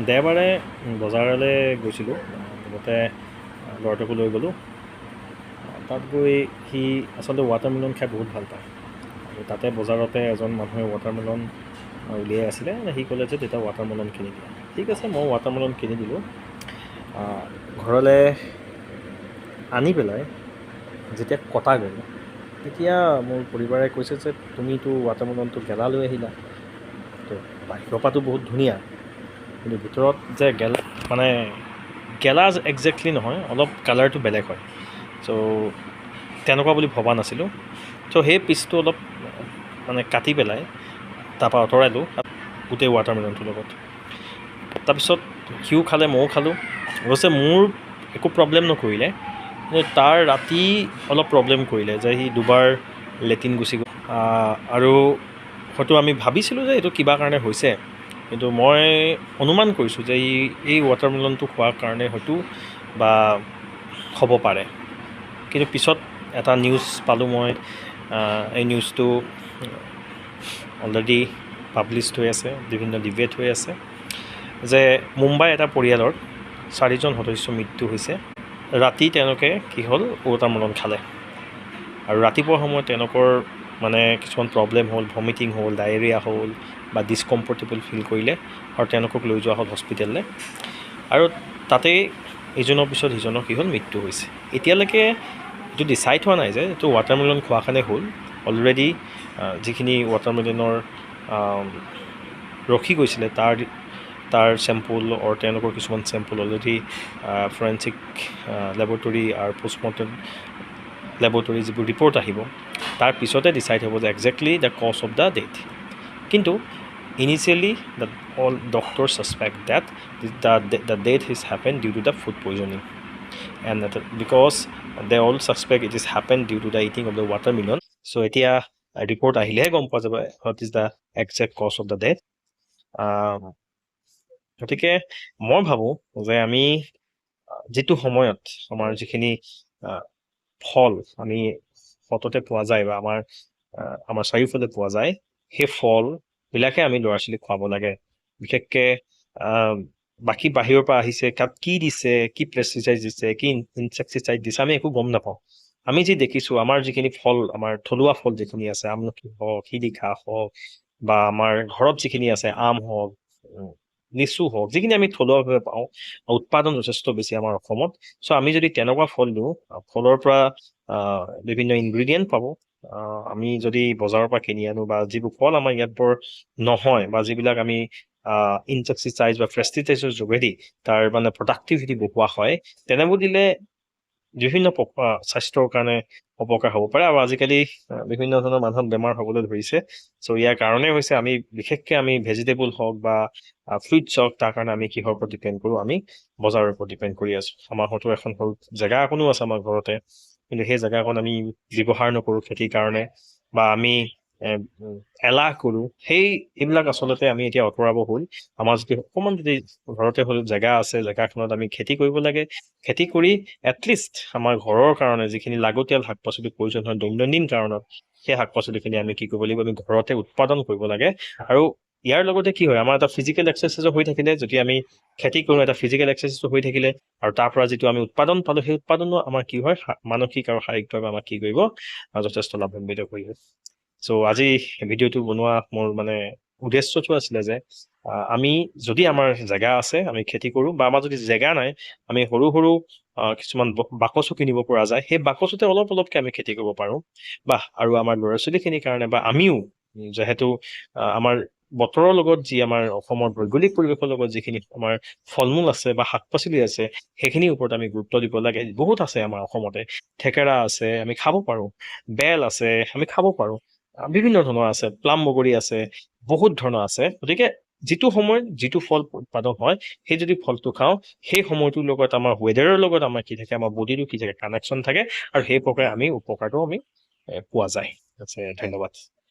দেওবাৰে বজাৰলৈ গৈছিলোঁ। লগতে ল'ৰাটোকো লৈ গ'লোঁ। তাত গৈ সি আচলতে ৱাটাৰমেলন খাই বহুত ভাল পায়। আৰু তাতে বজাৰতে এজন মানুহে ৱাটাৰমেলন উলিয়াই আছিলে। সি ক'লে যে তেতিয়া ৱাটাৰমেলন কিনি দিয়া। ঠিক আছে, মই ৱাটাৰমেলন কিনি দিলোঁ। ঘৰলৈ আনি পেলাই যেতিয়া কটা গ'ল, তেতিয়া মোৰ পৰিবাৰে কৈছে যে তুমিতো ৱাটাৰমেলনটো গেলা লৈ আহিলা। তো বাহিৰৰ পৰাতো বহুত ধুনীয়া, কিন্তু ভিতৰত যে গেলা একজেক্টলি নহয়, অলপ কালাৰটো বেলেগ হয়। চ' তেনেকুৱা বুলি ভবা নাছিলোঁ। চ' সেই পিচটো অলপ কাটি পেলাই তাৰপৰা আঁতৰালোঁ গোটেই ৱাটাৰমেলনটোৰ লগত। তাৰপিছত সিও খালে, ময়ো খালোঁ। অৱশ্যে মোৰ একো প্ৰব্লেম নকৰিলে, কিন্তু তাৰ ৰাতি অলপ প্ৰব্লেম কৰিলে যে সি দুবাৰ লেট্ৰিন গুচি গ'ল। আৰু হয়তো আমি ভাবিছিলোঁ যে এইটো কিবা কাৰণে হৈছে, কিন্তু মই অনুমান কৰিছোঁ যে এই ৱাটাৰমেলনটো খোৱাৰ কাৰণে হয়তো বা হ'ব পাৰে। কিন্তু পিছত এটা নিউজ পালোঁ মই, এই নিউজটো অলৰেডি পাব্লিছড হৈ আছে, বিভিন্ন ডিবেট হৈ আছে, যে মুম্বাই এটা পৰিয়ালৰ 4জন সদস্যৰ মৃত্যু হৈছে। ৰাতি তেওঁলোকে কি হ'ল, ৱাটাৰমেলন খালে আৰু ৰাতিপুৱাৰ সময়ত তেওঁলোকৰ কিছুমান প্ৰব্লেম হ'ল, ভমিটিং হ'ল, ডায়েৰিয়া হ'ল বা ডিছকমফৰ্টেবল ফিল কৰিলে, আৰু তেওঁলোকক লৈ যোৱা হ'ল হস্পিটেললৈ। আৰু তাতেই ইজনৰ পিছত সিজনৰ কি হ'ল, মৃত্যু হৈছে। এতিয়ালৈকে এইটো ডিচাইড হোৱা নাই যে এইটো ৱাটাৰমেলন খোৱাৰ কাৰণে হ'ল। অলৰেডি যিখিনি ৱাটাৰমেলনৰ ৰখি গৈছিলে তাৰ চেম্পুল তেওঁলোকৰ কিছুমান চেম্পুল অলৰেডি ফৰেঞ্চিক লেবৰেটৰী আৰু পষ্টমৰ্টেম লেবৰেটৰী যিবোৰ ৰিপৰ্ট আহিব, তাৰ পিছতে ডিচাইড হ'ব যে exactly the cause of the death. কিন্তু initially all doctors suspect that the death has happened due to the food poisoning, and because they all suspect it is happened due to the eating of the watermelon. So এতিয়া report আহিলেহে গম পোৱা যাব what is the exact cause of the death. গতিকে মই ভাবোঁ যে আমি যিটো সময়ত আমাৰ যিখিনি ফল আমি সততে পোৱা যায় বা আমাৰ চাৰিওফালে পোৱা যায়, সেই ফলবিলাকে আমি ল'ৰা ছোৱালীক খুৱাব লাগে। বিশেষকৈ বাকী বাহিৰৰ পৰা আহিছে, তাত কি দিছে, কি পেষ্টিচাইড দিছে, কি ইনচেক্টিচাইড দিছে, আমি একো গম নাপাওঁ। আমি যি দেখিছোঁ, আমাৰ যিখিনি ফল, আমাৰ থলুৱা ফল যিখিনি আছে, আমলখি হওক, শিলিখা হওক, বা আমাৰ ঘৰত যিখিনি আছে, আম হওক, লিচু হওক, যিখিনি আমি থলুৱাভাৱে পাওঁ, উৎপাদন যথেষ্ট বেছি আমাৰ অসমত। চ' আমি যদি তেনেকুৱা ফল দিওঁ, ফলৰ পৰা বিভিন্ন ইনগ্ৰিডিয়েণ্ট পাব। আমি যদি বজাৰৰ পৰা কিনি আনো বা যিবোৰ ফল আমাৰ ইয়াত বৰ নহয়, বা যিবিলাক আমি ইনচেক্টিচাইড বা পেষ্টিচাইডৰ যোগেদি তাৰ প্ৰডাক্টিভিটি বঢ়োৱা হয়, তেনেবোৰ দিলে বিভিন্ন স্বাস্থ্যৰ কাৰণে অপকাৰ হ'ব পাৰে। আৰু আজিকালি বিভিন্ন ধৰণৰ মানুহৰ বেমাৰ হ'বলৈ ধৰিছে। চ' ইয়াৰ কাৰণেই হৈছে আমি বিশেষকৈ আমি ভেজিটেবল হওক বা ফ্ৰুইটছ হওক, তাৰ কাৰণে আমি কিহৰ ওপৰত ডিপেণ্ড কৰোঁ, আমি বজাৰৰ ওপৰত ডিপেণ্ড কৰি আছোঁ। আমাৰ হয়তো এখন সৰু জেগা অকণো আছে আমাৰ ঘৰতে, কিন্তু সেই জেগাকণ আমি ব্যৱহাৰ নকৰোঁ খেতিৰ কাৰণে, বা আমি এলাহ কৰোঁ। এইবিলাক আচলতে আমি এতিয়া আঁতৰাব হ'ল। আমাৰ যদি অকণমান যদি ঘৰতে হ'ল জেগা আছে, জেগাখনত আমি খেতি কৰিব লাগে। খেতি কৰি এটলিষ্ট আমাৰ ঘৰৰ কাৰণে যিখিনি লাগতিয়াল শাক পাচলি প্ৰয়োজন হয় দৈনন্দিন কাৰণত, সেই শাক পাচলিখিনি আমি কি কৰিব লাগিব, আমি ঘৰতে উৎপাদন কৰিব লাগে। আৰু ইয়াৰ লগতে কি হয়, আমাৰ এটা ফিজিকেল এক্সাৰচাইজো হৈ থাকিলে, যদি আমি খেতি কৰোঁ, এটা ফিজিকেল এক্সাৰচাইজো হৈ থাকিলে, আৰু তাৰ পৰা যিটো আমি উৎপাদন পালোঁ, সেই উৎপাদনো আমাৰ কি হয়, মানসিক আৰু শাৰীৰিকভাৱে আমাক কি কৰিব, যথেষ্ট লাভান্বিত কৰিব। চ' আজি ভিডিঅ'টো বনোৱা মোৰ উদ্দেশ্যটো আছিলে যে আমি যদি আমাৰ জেগা আছে, আমি খেতি কৰোঁ, বা আমাৰ যদি জেগা নাই, আমি সৰু সৰু কিছুমান বাকচো কিনিব পৰা যায়, সেই বাকচতে অলপ অলপকৈ আমি খেতি কৰিব পাৰোঁ। আৰু আমাৰ ল'ৰা ছোৱালীখিনিৰ কাৰণে, বা আমিও যিহেতু আমাৰ বতৰৰ লগত যি আমাৰ অসমৰ ভৌগোলিক পৰিৱেশৰ লগত যিখিনি আমাৰ ফল মূল আছে বা শাক পাচলি আছে, সেইখিনিৰ ওপৰত আমি গুৰুত্ব দিব লাগে। বহুত আছে আমাৰ অসমতে, থেকেৰা আছে, আমি খাব পাৰোঁ, বেল আছে, আমি খাব পাৰোঁ, বিভিন্ন ধৰণৰ আছে, প্লাম বগৰী আছে, বহুত ধৰণৰ আছে। গতিকে যিটো সময়ত যিটো ফল উৎপাদন হয়, সেই যদি ফলটো খাওঁ, সেই সময়টোৰ লগত আমাৰ ৱেডাৰৰ লগত আমাৰ কি থাকে, আমাৰ বডিটো কি থাকে, কানেকশ্যন থাকে, আৰু সেই প্ৰকাৰে আমি উপকাৰটো আমি পোৱা যায়। ধন্যবাদ।